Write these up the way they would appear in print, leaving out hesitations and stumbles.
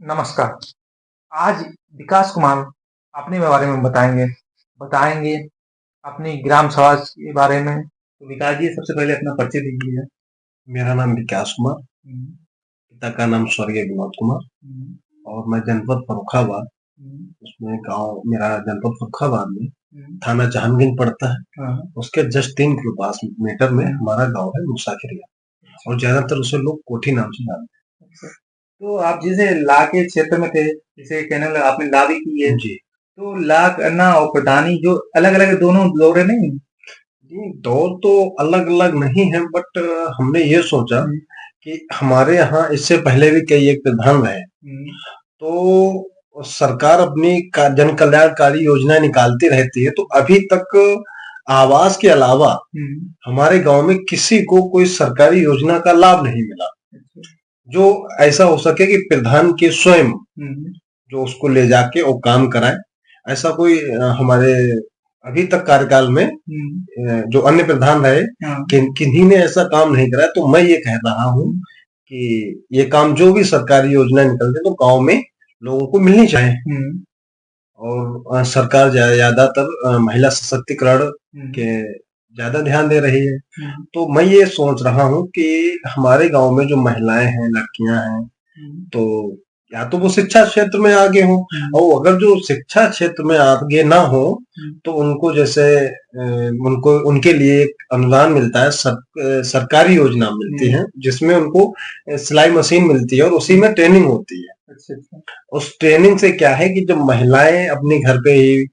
नमस्कार। आज विकास कुमार अपने बारे में बताएँगे बताएँगे अपनी ग्राम सभा के बारे में। तो विकास जी सबसे पहले अपना परिचय दीजिए। मेरा नाम विकास कुमार, हुँ, पिता का नाम स्वर्गीय विनोद कुमार हुँ, और मैं जनपद फर्रुखाबाद, हुँ, उसमें गाँव मेरा जनपद फर्रुखाबाद में हुँ, थाना जहांगीर पड़ता है। हाँ, हाँ, उसके जस्ट 3 किलो पास मीटर में हुँ, हमारा गाँव है मुसाखिरिया अच्छा, और ज्यादातर उसे लोग कोठी नाम से जानते अच्छा। तो आप जैसे ला के क्षेत्र में थे, जैसे कहने लगा आपने ला भी की है, हैं। जी, तो ला करना और प्रधानी जो अलग-अलग दोनों दौरे नहीं? जी दौर तो अलग-अलग नहीं है बट हमने ये सोचा हुँ, कि हमारे यहाँ इससे पहले भी कई एक प्रधान रहे, हुँ, तो सरकार अपनी जन कल्याणकारी योजना निकालती रहती है, तो अभी तक आवास के अलावा हुँ, हमारे गांव में किसी को कोई सरकारी योजना का लाभ नहीं मिला अच्छा, जो ऐसा हो सके कि प्रधान के स्वयं हुँ, जो उसको ले जाके वो काम कराए। ऐसा कोई हमारे अभी तक कार्यकाल में हुँ, जो अन्य प्रधान रहे हाँ, किन्हीं ने ऐसा काम नहीं कराया, तो मैं ये कह रहा हूँ हुँ, कि ये काम जो भी सरकारी योजना निकलते तो गांव में लोगों को मिलनी चाहिए। हुँ, और सरकार ज्यादातर महिला सशक्तिकरण हुँ, के ज्यादा ध्यान दे रही है। हुँ, तो मैं ये सोच रहा हूँ कि हमारे गांव में जो महिलाएं हैं, लड़कियां हैं, हुँ, तो या तो वो शिक्षा क्षेत्र में आगे हों, हुँ, और अगर जो शिक्षा क्षेत्र में आगे ना हो हुँ, तो उनको जैसे उनको उनके लिए एक अनुदान मिलता है, सरकारी योजना मिलती हुँ, है जिसमें उनको सिलाई मशीन मिलती है और उसी हुँ, में ट्रेनिंग होती है। अच्छा, अच्छा। उस ट्रेनिंग से क्या है कि जब महिलाएं अपने घर पे ही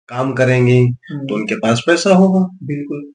काम करेंगी तो हुँ, उनके पास पैसा होगा। बिल्कुल।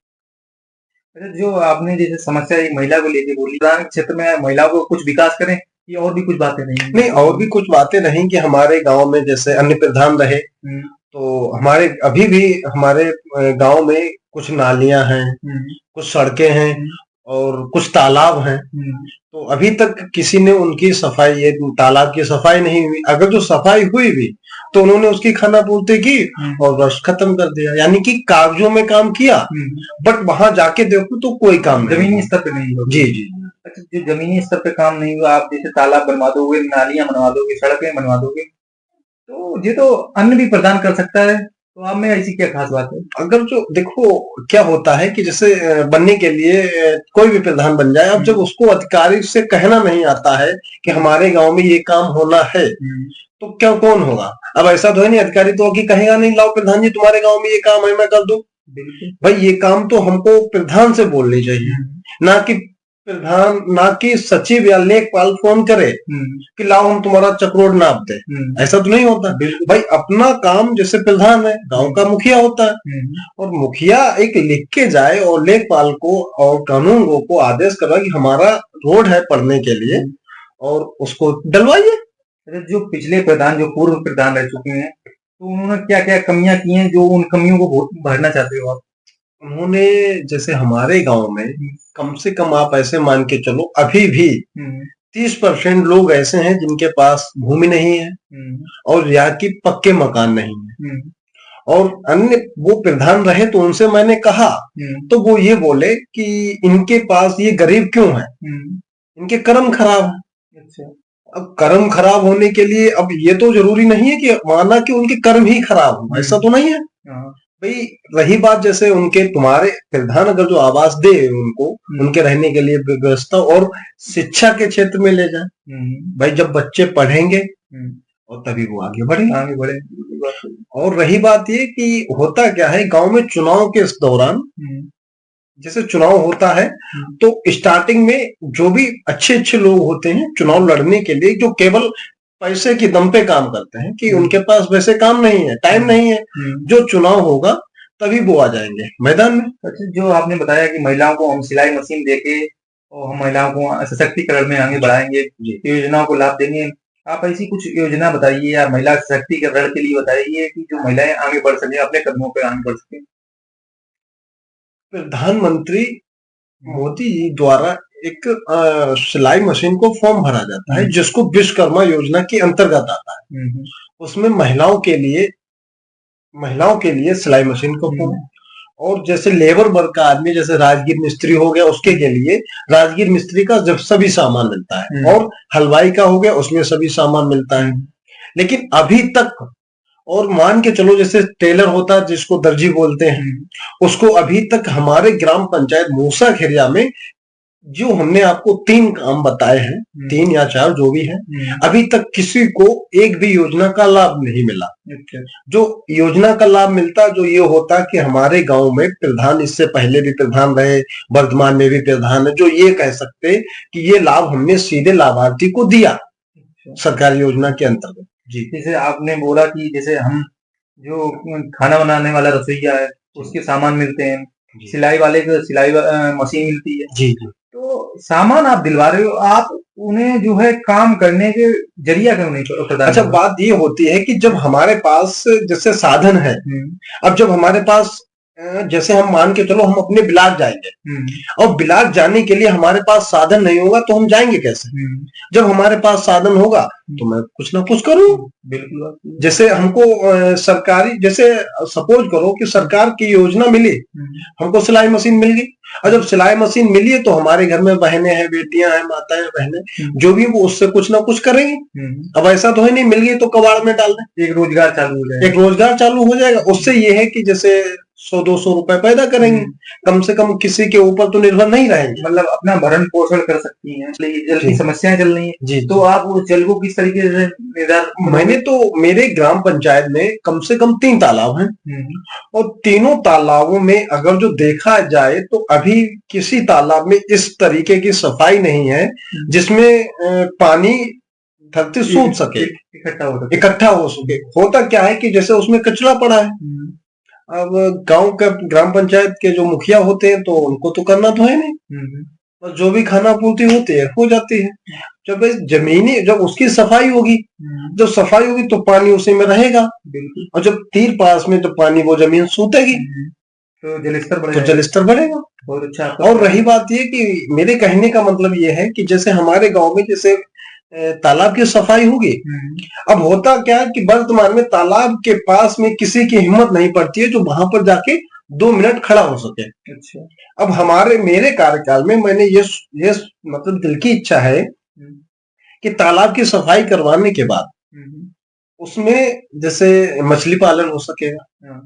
अच्छा, जो आपने जैसे समस्या एक महिला को लेके बोली, ग्रामीण क्षेत्र में महिलाओं को कुछ विकास करें, या और भी कुछ बातें नहीं नहीं, हैं? और भी कुछ बातें रही कि हमारे गांव में जैसे अन्य प्रधान रहे, हुँ, तो हमारे अभी भी हमारे गांव में कुछ नालियां हैं, हुँ, कुछ सड़कें हैं हुँ, और कुछ तालाब हैं। हुँ, तो अभी तक किसी ने उनकी सफाई, ये तालाब की सफाई नहीं हुई। अगर जो सफाई हुई भी तो उन्होंने उसकी खानापूर्ति की हुँ, और बस खत्म कर दिया, यानी कि कागजों में काम किया हुँ, बट वहां जाके देखो तो कोई काम नहीं ज़मीनी हुआ। स्तर पे नहीं होगी। जी जी। अच्छा, जो ज़मीनी स्तर पे काम नहीं हुआ, आप जैसे तालाब बनवा दोगे, नालियाँ बनवा दोगे, सड़कें बनवा दोगे, तो ये तो अन्य भी प्रदान कर सकता है, तो आप में ऐसी क्या खास बात है? अगर जो देखो क्या होता है कि जैसे बनने के लिए कोई भी प्रधान बन जाए, अब जब हुँ, उसको अधिकारी से कहना नहीं आता है कि हुँ, हमारे गांव में ये काम होना है, हुँ, तो क्या कौन होगा? अब ऐसा तो है नहीं, अधिकारी तो आके कहेगा नहीं लाओ प्रधान जी तुम्हारे गांव में ये काम है मैं कर दूं। बिल्कुल। भाई ये काम तो हमको प्रधान से बोलनी चाहिए, हुँ, ना कि प्रधान, ना कि सचिव या लेखपाल फोन करे हुँ, कि लाओ हम तुम्हारा चक्रोड नाप दे। हुँ, ऐसा तो नहीं होता। बिल्कुल। भाई अपना काम जैसे प्रधान है, गांव हुँ, का मुखिया होता है, हुँ, और मुखिया एक लिख के जाए और लेखपाल को और कानूनगो को आदेश करवाए कि हमारा रोड है पढ़ने के लिए, हुँ। और उसको डलवाइए। अच्छा, जो पिछले प्रधान जो पूर्व प्रधान रह चुके हैं, तो उन्होंने क्या-क्या कमियाँ की हैं जो उन कमियों को भरना चाहते हो आप? उन्होंने जैसे हमारे गांव में हुँ, कम से कम आप ऐसे मान के चलो अभी भी हुँ, 30% लोग ऐसे हैं जिनके पास भूमि नहीं है हुँ, और या कि पक्के मकान नहीं है। हुँ, और अन्य वो प्रधान रहे तो उनसे मैंने कहा, हुँ, तो वो ये बोले कि इनके पास ये गरीब क्यों है, हुँ, इनके कर्म खराब है। अच्छा, अब कर्म खराब होने के लिए अब ये तो जरूरी नहीं है कि माना कि उनके कर्म ही खराब हो, हुँ, ऐसा तो नहीं है। हाँ, भाई रही बात जैसे उनके तुम्हारे प्रधान अगर जो आवास दे उनको, हुँ, उनके रहने के लिए व्यवस्था और शिक्षा के क्षेत्र में ले जाए, हुँ, भाई जब बच्चे पढ़ेंगे हुँ, और तभी वो आगे बढ़ेंगे। आगे बढ़े, ये बात सही है। और रही बात ये कि होता क्या है गांव में चुनाव के इस दौरान, हुँ, जैसे चुनाव होता है हुँ, तो स्टार्टिंग में जो भी अच्छे अच्छे लोग होते हैं चुनाव लड़ने के लिए, जो केवल पैसे के दम पे काम करते हैं कि हुँ, उनके पास वैसे काम नहीं है, टाइम हुँ, नहीं है, हुँ। जो चुनाव होगा तभी वो आ जाएंगे मैदान में। अच्छा, जो आपने बताया कि महिलाओं को हम सिलाई मशीन देके और हम महिलाओं को सशक्तिकरण में आगे जी बढ़ाएँगे, जी। योजनाओं को लाभ देंगे। आप ऐसी कुछ योजना बताइए या महिला सशक्तिकरण के लिए बताइए कि जो महिलाएँ आगे बढ़ सकें, अपने कदमों पे आगे बढ़ सकें? प्रधानमंत्री हुँ, मोदी जी द्वारा एक सिलाई मशीन को फॉर्म भरा जाता है हुँ, जिसको विश्वकर्मा योजना के अंतर्गत आता है। हुँ, हुँ, उसमें महिलाओं के लिए सिलाई मशीन का फॉर्म, और जैसे लेबर वर्क का आदमी, जैसे राजगीर मिस्त्री हो गया, उसके के लिए राजगीर मिस्त्री का जब सभी सामान मिलता है, और हलवाई का हो गया उसमें सभी सामान मिलता है। लेकिन अभी तक, और मान के चलो जैसे टेलर होता है जिसको दर्जी बोलते हैं, उसको अभी तक हमारे ग्राम पंचायत मूसा खेरिया में, जो हमने आपको 3 काम बताए हैं, 3 या 4 जो भी है, अभी तक किसी को एक भी योजना का लाभ नहीं मिला। जो योजना का लाभ मिलता, जो ये होता कि हमारे गांव में प्रधान, इससे पहले भी प्रधान रहे, वर्तमान में भी प्रधान है, जो ये कह सकते कि ये लाभ हमने सीधे लाभार्थी को दिया सरकारी योजना के अंतर्गत। जी, जैसे आपने बोला कि जैसे हम जो खाना बनाने वाला रसोइया है उसके सामान मिलते हैं, सिलाई वाले को सिलाई मशीन मिलती है। जी जी। तो सामान आप दिलवा रहे हो, आप उन्हें जो है काम करने के जरिया क्यों नहीं प्रदान? अच्छा, बात ये होती है कि जब हमारे पास जैसे साधन है, अब जब हमारे पास जैसे हम मान के चलो हम अपने ब्लॉक जाएंगे, और ब्लॉक जाने के लिए हमारे पास साधन नहीं होगा तो हम जाएंगे कैसे? जब हमारे पास साधन होगा तो मैं कुछ ना कुछ करूं। बिल्कुल। जैसे हमको सरकारी, जैसे सपोज करो कि सरकार की योजना मिली, हमको सिलाई मशीन मिल गई, और जब सिलाई मशीन मिली है तो हमारे घर में बहनें हैं, बेटियां हैं, माताएं बहनें, जो भी वो उससे कुछ ना कुछ करेंगी। अब ऐसा तो है नहीं मिल गई तो कबाड़ में डाल दें, एक रोजगार चालू हो जाएगा। एक रोजगार चालू हो जाएगा। उससे ये है कि जैसे 100-200 रुपए पैदा करेंगे, कम से कम किसी के ऊपर तो निर्भर नहीं रहेंगे, मतलब अपना भरण पोषण कर सकती हैं। जल की समस्याएं चल रही हैं जी, तो आप वो जल को किस तरीके से मैंने तो मेरे ग्राम पंचायत में कम से कम 3 तालाब हैं, और तीनों तालाबों में अगर जो देखा जाए तो अभी किसी तालाब में इस तरीके की सफाई नहीं है जिसमें पानी धरती सूख सके, इकट्ठा हो सके। होता क्या है कि जैसे उसमें कचरा पड़ा है, अब गांव का ग्राम पंचायत के जो मुखिया होते हैं तो उनको तो करना तो है नहीं, और जो भी खाना पूर्ति होती है हो जाती है। जब जमीनी, जब उसकी सफाई होगी, जब सफाई होगी तो पानी उसी में रहेगा, और जब तीर पास में तो पानी वो जमीन सूतेगी तो जलस्तर बढ़ेगा। बहुत अच्छा। और रही बात ये कि मेरे कहने का मतलब ये है कि जैसे हमारे गांव में जैसे तालाब की सफाई होगी, अब होता क्या है कि वर्तमान में तालाब के पास में किसी की हिम्मत नहीं पड़ती है जो वहां पर जाके 2 मिनट खड़ा हो सके। अच्छा। अब मेरे कार्यकाल में मैंने ये मतलब दिल की इच्छा है कि तालाब की सफाई करवाने के बाद उसमें जैसे मछली पालन हो सकेगा।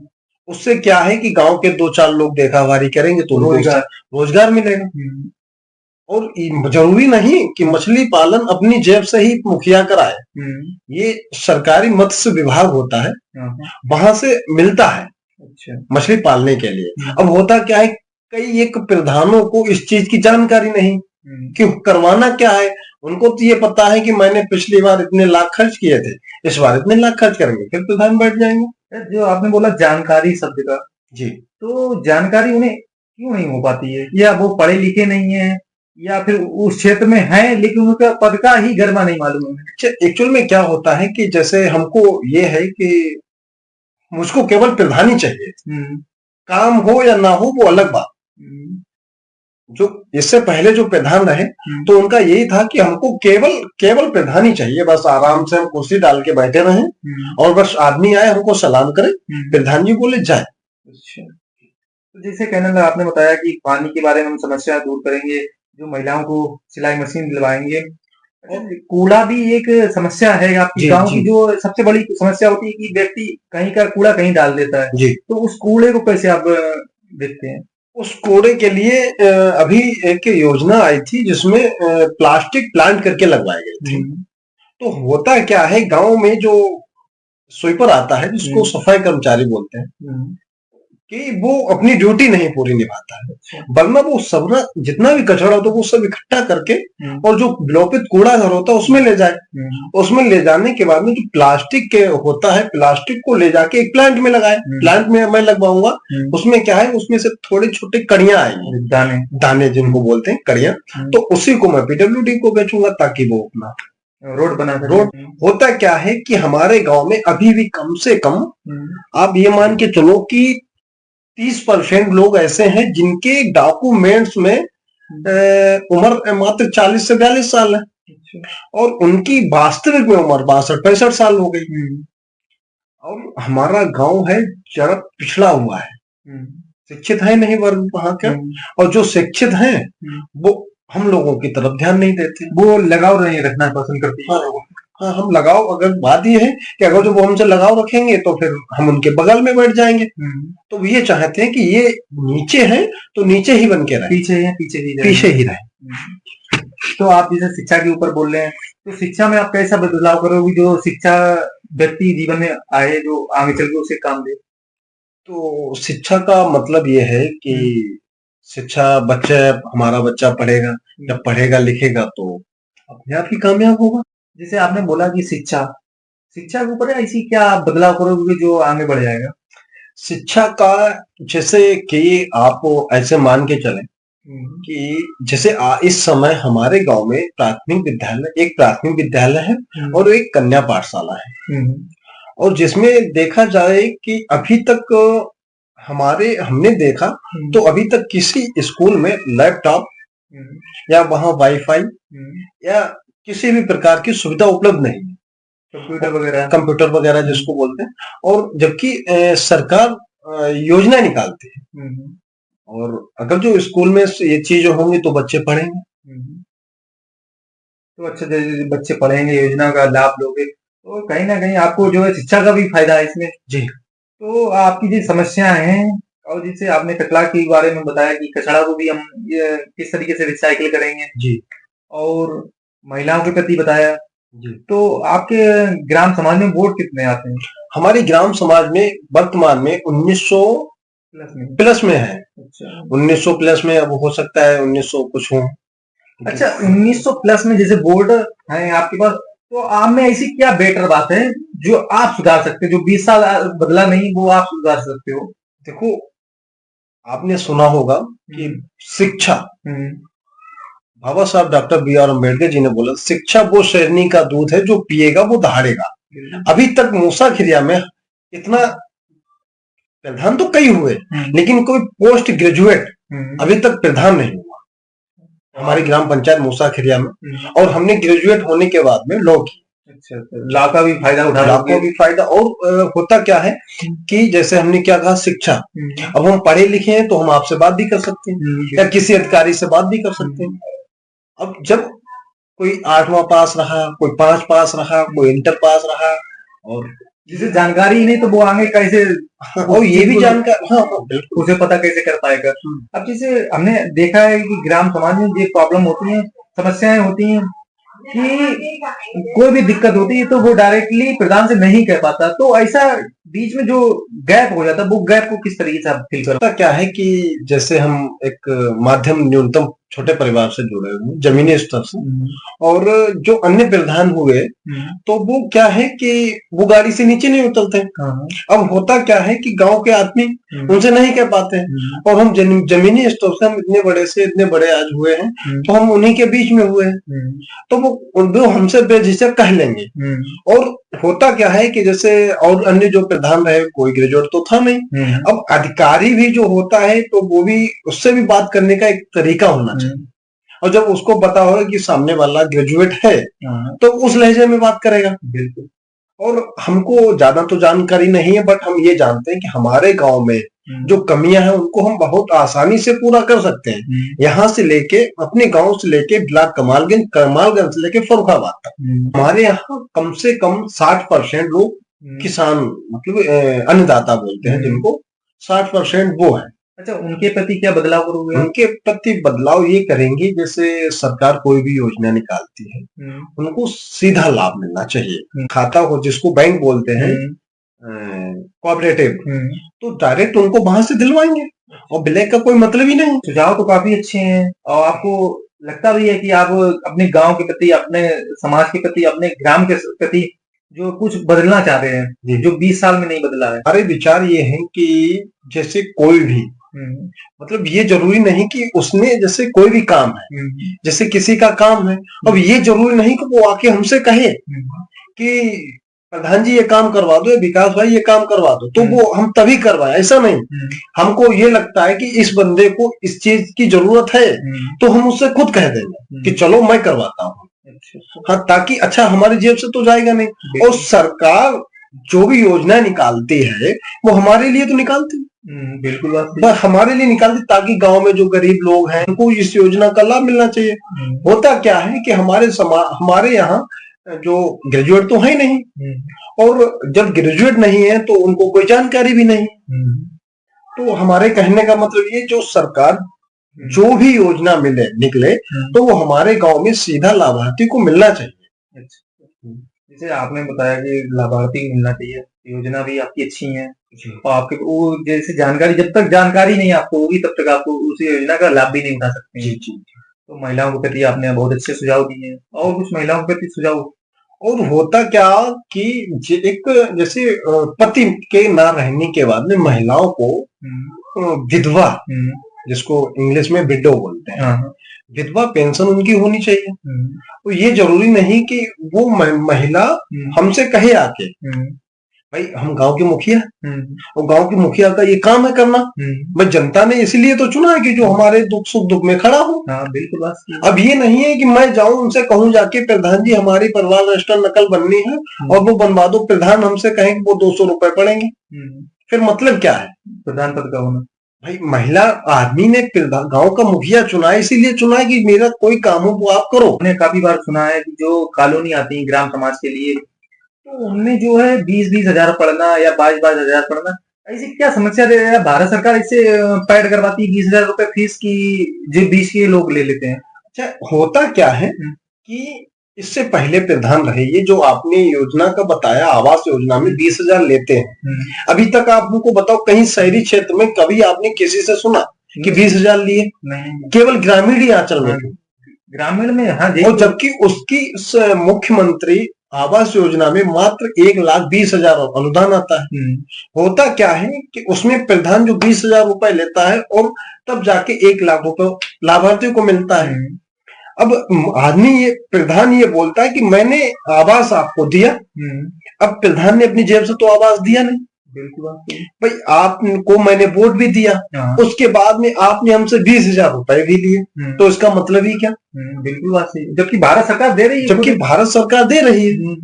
उससे क्या है कि गांव के 2-4 लोग देखावारी करेंगे तो रोजगार मिलेगा। और जरूरी नहीं कि मछली पालन अपनी जेब से ही मुखिया कराए, ये सरकारी मत्स्य विभाग होता है, वहां से मिलता है। अच्छा। मछली पालने के लिए। अब होता क्या है, कई एक प्रधानों को इस चीज की जानकारी नहीं कि करवाना क्या है। उनको तो ये पता है कि मैंने पिछली बार इतने लाख खर्च किए थे, इस बार इतने लाख खर्च करेंगे, फिर प्रधान बैठ जाएंगे। जो आपने बोला जानकारी शब्द का, जी, तो जानकारी उन्हें क्यों नहीं हो पाती है? या वो पढ़े लिखे नहीं है, या फिर उस क्षेत्र में है लेकिन उनका पद का ही गर्मा नहीं मालूम है? एक्चुअल में क्या होता है कि जैसे हमको ये है कि मुझको केवल प्रधान ही चाहिए, काम हो या ना हो वो अलग बात। जो इससे पहले जो प्रधान रहे तो उनका यही था कि हमको केवल प्रधान ही चाहिए, बस आराम से हम कुर्सी डाल के बैठे रहें और बस आदमी आए हमको सलाम करे, प्रधान जी बोले जाए। अच्छा। तो जैसे कहने लगा, आपने बताया कि पानी के बारे में हम समस्या दूर करेंगे, जो महिलाओं को सिलाई मशीन दिलवाएंगे, और कूड़ा भी एक समस्या है आपकी गांव की। जो सबसे बड़ी समस्या होती है कि व्यक्ति कहीं का कूड़ा कहीं डाल देता है, तो उस कूड़े को कैसे आप देखते हैं? उस कूड़े के लिए अभी एक योजना आई थी जिसमें प्लास्टिक प्लांट करके लगवाए गए थे। तो होता क्या है, गांव में जो स्वीपर आता है जिसको सफाई कर्मचारी बोलते हैं, कि वो अपनी ड्यूटी नहीं पूरी निभाता है, वरना वो सब जितना भी कचरा होता है वो सब इकट्ठा करके और जो विलोपित कूड़ा घर होता है उसमें ले जाए। उसमें ले जाने के बाद में जो प्लास्टिक के होता है, प्लास्टिक को ले जाके एक प्लांट में लगाए। प्लांट में मैं लगवाऊंगा, उसमें क्या है, उसमें से थोड़े छोटे कड़ियां आएंगी, दाने जिनको बोलते हैं कड़ियां, तो उसी को मैं PWD को बेचूंगा ताकि वो अपना रोड बना। होता क्या है कि हमारे गांव में अभी भी कम से कम आप ये मान के चलो कि 30% लोग ऐसे हैं जिनके डॉक्यूमेंट्स में उम्र मात्र 40 से 42 साल है, और उनकी वास्तविक में उम्र 62-65 साल हो गई। और हमारा गांव है जरा पिछड़ा हुआ है, शिक्षित है नहीं वर्ग वहां का, और जो शिक्षित हैं वो हम लोगों की तरफ ध्यान नहीं देते, वो लगाव नहीं रखना पसंद करती है। हाँ, हम लगाव, अगर बात ये है कि अगर जो वो हमसे लगाव रखेंगे तो फिर हम उनके बगल में बैठ जाएंगे। तो ये चाहते हैं कि ये नीचे हैं तो नीचे ही बन के रहे, पीछे ही रहे। तो आप जैसे शिक्षा के ऊपर बोल रहे हैं, तो शिक्षा में आप कैसा बदलाव करोगे जो शिक्षा व्यक्ति जीवन में आए, जो आगे चल के उसे काम दे? तो शिक्षा का मतलब ये है कि शिक्षा, हमारा बच्चा पढ़ेगा, जब पढ़ेगा लिखेगा तो अपने आप ही कामयाब होगा। जैसे आपने बोला कि शिक्षा के ऊपर ऐसी क्या बदलाव करोगे जो आगे बढ़ जाएगा? शिक्षा का जैसे कि आप ऐसे मान के चलें कि जैसे इस समय हमारे गांव में एक प्राथमिक विद्यालय है और एक कन्या पाठशाला है, और जिसमें देखा जाए कि अभी तक हमने देखा तो अभी तक किसी स्कूल में लैपटॉप या वहां वाईफाई या किसी भी प्रकार की सुविधा उपलब्ध नहीं है, कंप्यूटर वगैरह जिसको बोलते हैं। और जबकि सरकार योजना निकालती है, और अगर जो स्कूल में ये चीजें होंगी तो बच्चे पढ़ेंगे। तो अच्छा, बच्चे पढ़ेंगे, योजना का लाभ लोगे, तो कहीं ना कहीं आपको जो है शिक्षा का भी फायदा है इसमें जी। तो आपकी जो समस्याएं हैं, और जैसे आपने कचरा के बारे में बताया कि कचरा को भी हम किस तरीके से रिसाइकिल करेंगे जी, और महिलाओं के प्रति बताया जी। तो आपके ग्राम समाज में वोट कितने आते हैं? हमारे ग्राम समाज में वर्तमान में 1900 प्लस में है। अच्छा, 1900 प्लस में, अब हो सकता है 1900 कुछ हो। अच्छा, 1900 प्लस में जैसे वोट है आपके पास, तो आप में ऐसी क्या बेटर बात है जो आप सुधार सकते हो, जो 20 साल बदला नहीं वो आप सुधार सकते हो? देखो, आपने सुना होगा कि शिक्षा, बाबा साहब डॉक्टर बी.आर. अम्बेडकर जी ने बोला, शिक्षा वो शेरनी का दूध है जो पिएगा वो दहाड़ेगा। अभी तक मूसाखिरिया में इतना प्रधान तो कई हुए, लेकिन कोई पोस्ट ग्रेजुएट अभी तक प्रधान नहीं हुआ हमारी ग्राम पंचायत मूसाखिरिया में। और हमने ग्रेजुएट होने के बाद में लॉ की। अच्छा, लॉ का भी फायदा उठा, लॉ का भी फायदा। और होता क्या है कि जैसे हमने क्या कहा, शिक्षा, अब हम पढ़े लिखे हैं तो हम आपसे बात भी कर सकते हैं या किसी अधिकारी से बात भी कर सकते हैं। अब जब कोई 8वां पास रहा, कोई 5 पास रहा, कोई इंटर पास रहा, और जिसे जानकारी ही नहीं तो वो आगे कैसे, और ये भी जानकारी, हाँ, उसे पता कैसे कर पाएगा? अब जैसे हमने देखा है कि ग्राम समाज में ये प्रॉब्लम होती है, समस्याएं होती हैं कि कोई भी दिक्कत होती है तो वो डायरेक्टली प्रधान से नहीं कह पाता, तो ऐसा बीच में जो गैप हो जाता है, वो गैप को किस तरीके से आप फिल करते? क्या है कि जैसे हम एक माध्यम न्यूनतम छोटे परिवार से जुड़े हुए, जमीनी स्तर से, और जो अन्य प्रधान हुए तो वो क्या है कि वो गाड़ी से नीचे नहीं उतरते। अब होता क्या है कि गांव के आदमी उनसे नहीं कह पाते हैं, और हम जमीनी स्तर से हम इतने बड़े से इतने बड़े आज हुए हैं, तो हम उन्हीं के बीच में हुए हैं, तो वो हमसे बेझिझक कह लेंगे। और होता क्या है कि जैसे और अन्य जो प्रधान रहे, कोई ग्रेजुएट तो था नहीं। अब अधिकारी भी जो होता है तो वो भी, उससे भी बात करने का एक तरीका होना चाहिए, और जब उसको पता हो कि सामने वाला ग्रेजुएट है तो उस लहजे में बात करेगा। बिल्कुल। और हमको ज्यादा तो जानकारी नहीं है, बट हम ये जानते हैं कि हमारे गांव में जो कमियां हैं उनको हम बहुत आसानी से पूरा कर सकते हैं। यहाँ से लेके अपने गांव से लेके ब्लॉक कमालगंज से लेके फर्रुखाबाद तक हमारे यहाँ कम से कम 60% लोग किसान, मतलब अन्नदाता बोलते हैं जिनको, 60% वो है। अच्छा, उनके प्रति क्या बदलाव करोगे? उनके प्रति बदलाव ये करेंगे, जैसे सरकार कोई भी योजना निकालती है उनको सीधा लाभ मिलना चाहिए। खाता हो, जिसको बैंक बोलते हैं, कोऑपरेटिव, तो डायरेक्ट उनको वहां से दिलवाएंगे, और ब्लैक का कोई मतलब ही नहीं। सुझाव तो काफी अच्छे हैं, और आपको लगता भी है कि आप अपने गांव के प्रति, अपने समाज के प्रति, अपने ग्राम के प्रति जो कुछ बदलना चाह रहे हैं, जो 20 साल में नहीं बदला है। हमारे विचार ये है कि जैसे कोई भी, मतलब ये जरूरी नहीं कि उसने, जैसे कोई भी काम है, जैसे किसी का काम है, अब ये जरूरी नहीं कि वो आके हमसे कहे कि प्रधान जी ये काम करवा दो, विकास भाई ये काम करवा दो, तो वो हम तभी करवाएं, ऐसा नहीं। हमको ये लगता है कि इस बंदे को इस चीज की जरूरत है, तो हम उससे खुद कह देंगे कि चलो मैं करवाता हूँ। हाँ, ताकि अच्छा, हमारी जेब से तो जाएगा नहीं। और सरकार जो भी योजना निकालती है वो हमारे लिए तो निकालती है, बिल्कुल बात सही। बस हमारे लिए निकाल दी ताकि गांव में जो गरीब लोग हैं उनको इस योजना का लाभ मिलना चाहिए। होता क्या है कि हमारे यहाँ जो ग्रेजुएट तो है नहीं, और जब ग्रेजुएट नहीं है तो उनको कोई जानकारी भी नहीं। तो हमारे कहने का मतलब ये, जो सरकार जो भी योजना मिले निकले तो वो हमारे गांव में सीधा लाभार्थी को मिलना चाहिए। अच्छा, जैसे आपने बताया कि लाभार्थी मिलना चाहिए, योजना भी आपकी अच्छी है, और आपके वो जैसे जानकारी, जब तक जानकारी नहीं आपको होगी तब तक आपको उस योजना का लाभ भी नहीं उठा सकते हैं। जी। तो महिलाओं के प्रति आपने बहुत अच्छे सुझाव दिए हैं, और कुछ महिलाओं के प्रति सुझाव? और होता क्या कि एक जैसे पति के ना रहने के बाद में महिलाओं को विधवा, जिसको इंग्लिश में विडो बोलते हैं, विधवा पेंशन उनकी होनी चाहिए। तो ये जरूरी नहीं कि वो महिला हमसे कहे आके भाई हम गांव के मुखिया, और गांव के मुखिया का ये काम है करना। भाई जनता ने इसीलिए तो चुना है कि जो हमारे दुख सुख दुख में खड़ा हो। बिल्कुल। अब ये नहीं है कि मैं जाऊं उनसे कहूं जाके प्रधान जी हमारी परिवार रजिस्टर नकल बननी है और वो बनवा दो, प्रधान हमसे कहें कि वो 200 रुपए पड़ेंगे, फिर मतलब क्या है प्रधान पद का होना? भाई महिला आदमी ने गांव का मुखिया चुना है, इसीलिए चुना है कि मेरा कोई काम हो वो आप करो। मैंने काफी बार सुना है कि जो कॉलोनी आती है ग्राम समाज के लिए, तो उनमें जो है 20-20 हजार पढ़ना या 22-22 हजार पढ़ना, ऐसी क्या समस्या दे रहा है? भारत सरकार इससे पैड करवाती है 20,000 रुपए फीस की, जो 20 के लोग ले लेते हैं। अच्छा, होता क्या है कि इससे पहले प्रधान रहे, ये जो आपने योजना का बताया आवास योजना में 20,000 लेते हैं, अभी तक आप हमको बताओ कहीं शहरी क्षेत्र में कभी आपने किसी से सुना कि 20,000 लिए? नहीं, केवल ग्रामीण ही आंचल में, ग्रामीण में। हाँ, और जबकि उसकी मुख्यमंत्री आवास योजना में मात्र 1,20,000 अनुदान आता है। होता क्या है कि उसमें प्रधान जो 20,000 रुपए लेता है और तब जाके 1,00,000 रुपए लाभार्थियों को मिलता है। अब आदमी ये प्रधान ये बोलता है कि मैंने आवास आपको दिया, अब प्रधान ने अपनी जेब से तो आवास दिया नहीं। बिल्कुल भाई आपको मैंने वोट भी दिया, उसके बाद में आपने हमसे 20,000 रुपए भी लिए, तो इसका मतलब ही क्या? बिल्कुल बात सही, जबकि भारत सरकार दे रही है। जबकि भारत सरकार दे रही है।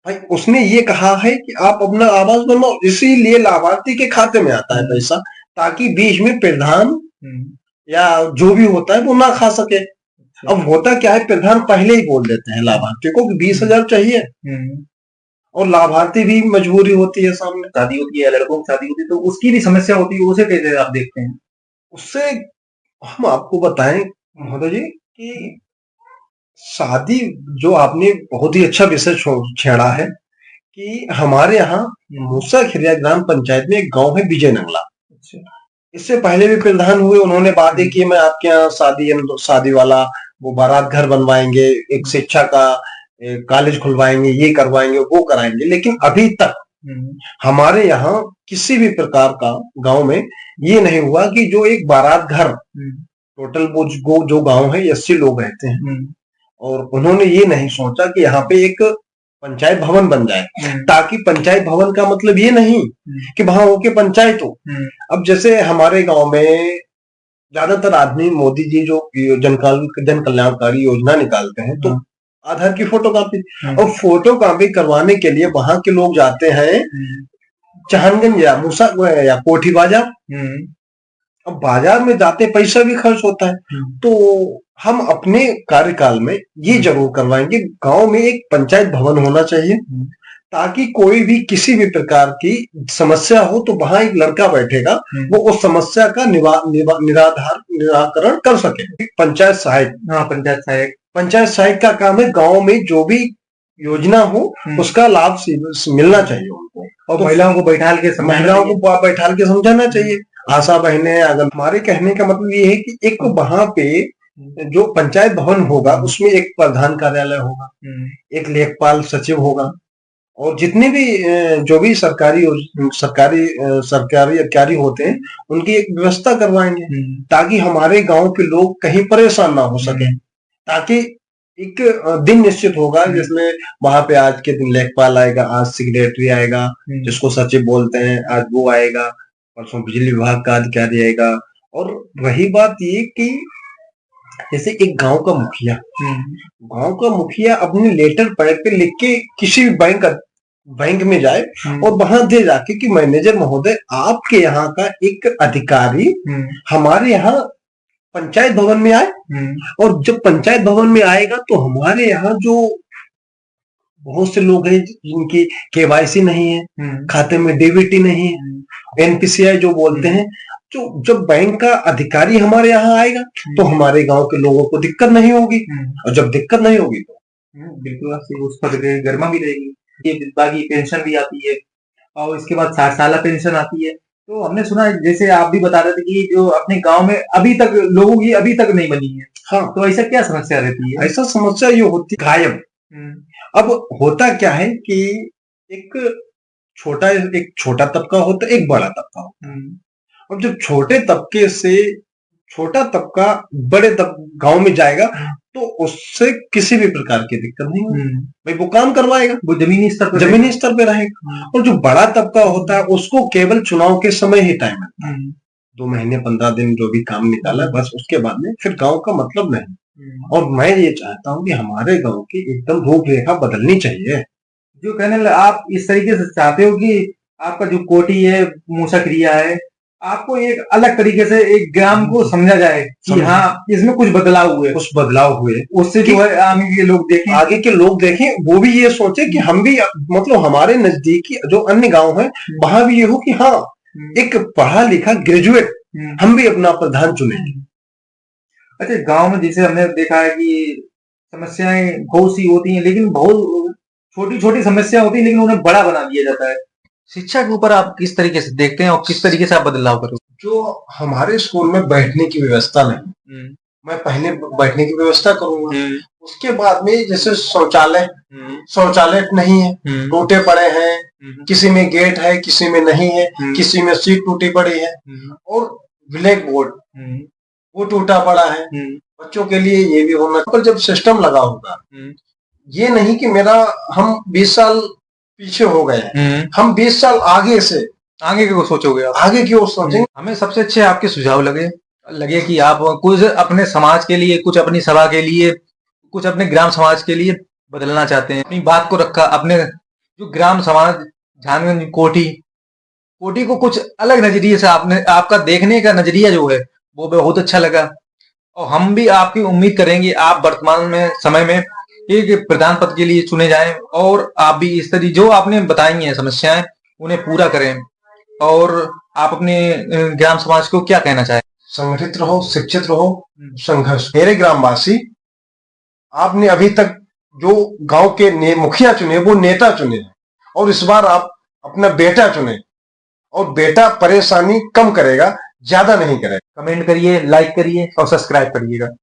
भाई उसने ये कहा है कि आप अपना आवास बनवाओ, इसीलिए लाभार्थी के खाते में आता है पैसा, ताकि बीच में प्रधान या जो भी होता है वो ना खा सके। अब होता क्या है, प्रधान पहले ही बोल देते हैं लाभार्थी को कि 20,000 चाहिए, और लाभार्थी भी मजबूरी होती है, सामने शादी होती है, लड़कों की शादी होती है, तो उसकी भी समस्या होती है, उसे कैसे आप देखते हैं? उससे हम आपको बताएं महोदय जी कि शादी, जो आपने बहुत ही अच्छा विषय छेड़ा है कि हमारे यहाँ मूसा खिरिया ग्राम पंचायत में एक गांव है विजय नंगला। इससे पहले भी प्रधान हुए, उन्होंने वादे किए मैं आपके यहाँ शादी वाला वो बारात घर बनवाएंगे, एक शिक्षा का कॉलेज खुलवाएंगे, ये करवाएंगे वो कराएंगे, लेकिन अभी तक हमारे यहाँ किसी भी प्रकार का गांव में ये नहीं हुआ कि जो एक बारात घर, टोटल वो जो गांव है 80 लोग रहते हैं, और उन्होंने ये नहीं सोचा कि यहाँ पे एक पंचायत भवन बन जाए, ताकि पंचायत भवन का मतलब ये नहीं कि वहां होके पंचायत हो। अब जैसे हमारे गांव में ज्यादातर आदमी मोदी जी जो जन कल्याणकारी योजना निकालते हैं, तो आधार की फोटो कॉपी, और फोटो कॉपी करवाने के लिए वहां के लोग जाते हैं चहनगंज या मूसा या कोठी बाजार। अब बाजार में जाते पैसा भी खर्च होता है, तो हम अपने कार्यकाल में ये जरूर करवाएंगे, गांव में एक पंचायत भवन होना चाहिए, ताकि कोई भी किसी भी प्रकार की समस्या हो तो वहां एक लड़का बैठेगा, वो उस समस्या का निराकरण कर सके। पंचायत सहायक, पंचायत सहायक का काम है गांव में जो भी योजना हो उसका लाभ मिलना चाहिए उनको, और तो महिलाओं को बैठाल के समझाना चाहिए। आशा बहनें, अगर हमारे कहने का मतलब ये है कि एक वहां पे जो पंचायत भवन होगा उसमें एक प्रधान कार्यालय होगा, एक लेखपाल सचिव होगा, और जितने भी जो भी सरकारी अधिकारी होते हैं उनकी एक व्यवस्था करवाएंगे, ताकि हमारे गांव के लोग कहीं परेशान ना हो सके। ताकि एक दिन निश्चित होगा जिसमें वहां पे आज के दिन लेखपाल आएगा, आज सेक्रेटरी आएगा जिसको सचिव बोलते हैं, आज वो आएगा, परसों बिजली विभाग का अधिकारी आएगा। और रही बात ये कि जैसे एक गांव का मुखिया अपने लेटर पैड पे लिख के किसी भी बैंक बैंक में जाए और वहां दे जाके कि मैनेजर महोदय, आपके यहाँ का एक अधिकारी हमारे यहाँ पंचायत भवन में आए, और जब पंचायत भवन में आएगा तो हमारे यहाँ जो बहुत से लोग हैं जिनकी केवाईसी नहीं है, खाते में डीबीटी नहीं है, एनपीसीआई जो बोलते हैं, जो जब बैंक का अधिकारी हमारे यहाँ आएगा तो हमारे गांव के लोगों को दिक्कत नहीं होगी, और जब दिक्कत नहीं होगी तो बिल्कुल उस पर गर्मा भी रहेगी। ये विधवा की पेंशन भी आती है और इसके बाद 60 साल पेंशन आती है। तो हमने सुना है, जैसे आप भी बता रहे थे कि जो अपने गांव में अभी तक लोगों की अभी तक नहीं बनी है। हाँ, तो ऐसा क्या समस्या रहती है? ऐसा समस्या ये होती है गायब। अब होता क्या है कि एक छोटा तबका होता है, एक बड़ा तबका होता है। अब जब छोटे तबके से छोटा तबका बड़े गांव में जाएगा तो उससे किसी भी प्रकार की दिक्कत नहीं होगी, भाई वो काम करवाएगा, वो जमीनी स्तर पे रहेगा। और जो बड़ा तबका होता है उसको केवल चुनाव के समय ही टाइम मिलता है, 2 महीने 15 दिन जो भी काम निकाला, बस उसके बाद में फिर गांव का मतलब नहीं। और मैं ये चाहता हूँ कि हमारे गांव की एकदम रूपरेखा बदलनी चाहिए। जो कहने आप इस तरीके से चाहते हो कि आपका जो कोटी है, मूसा क्रिया है, आपको एक अलग तरीके से एक ग्राम को समझा जाए कि हाँ इसमें कुछ बदलाव हुए, उससे जो है आगे के लोग देखें, वो भी ये सोचे कि हम भी, मतलब हमारे नजदीकी जो अन्य गांव है वहां भी ये हो कि हाँ एक पढ़ा लिखा ग्रेजुएट हम भी अपना प्रधान चुनेंगे। अच्छा, गांव में जैसे हमने देखा है कि समस्याएं बहुत सी होती हैं, लेकिन बहुत छोटी छोटी समस्या होती है, लेकिन उन्हें बड़ा बना दिया जाता है। शिक्षा के ऊपर आप किस तरीके से देखते हैं और किस तरीके से आप बदलाव करोगे? जो हमारे स्कूल में बैठने की व्यवस्था नहीं, मैं पहले बैठने की व्यवस्था करूंगा। उसके बाद में जैसे शौचालय नहीं है, टूटे पड़े हैं, किसी में गेट है, किसी में नहीं है, किसी में सीट टूटी पड़ी है, और ब्लैक बोर्ड वो टूटा पड़ा है। बच्चों के लिए ये भी होना, पर जब सिस्टम लगा होगा, ये नहीं कि हम 20 साल पीछे हो गए हैं, हम 20 साल आगे की सोचोगे आप? आगे की ओर सोचेंगे। हमें सबसे अच्छे आपके सुझाव लगे कि आप कुछ अपने समाज के लिए, कुछ अपनी सभा के लिए, कुछ अपने ग्राम समाज के लिए बदलना चाहते हैं। अपनी बात को रखा, अपने जो ग्राम समाज झानगंज कोटी को कुछ अलग नजरिए से आपका देखने का नजरिया जो है वो बहुत अच्छा लगा। और हम भी आपकी उम्मीद करेंगे आप वर्तमान में समय में एक प्रधान पद के लिए चुने जाएं, और आप भी इस तरह जो आपने बताई हैं समस्याएं उन्हें पूरा करें। और आप अपने ग्राम समाज को क्या कहना चाहें? संगठित रहो, शिक्षित रहो, संघर्ष। मेरे ग्रामवासी, आपने अभी तक जो गांव के मुखिया चुने वो नेता चुने, और इस बार आप अपना बेटा चुने, और बेटा परेशानी कम करेगा, ज्यादा नहीं करेगा। कमेंट करिए, लाइक करिए और सब्सक्राइब करिएगा।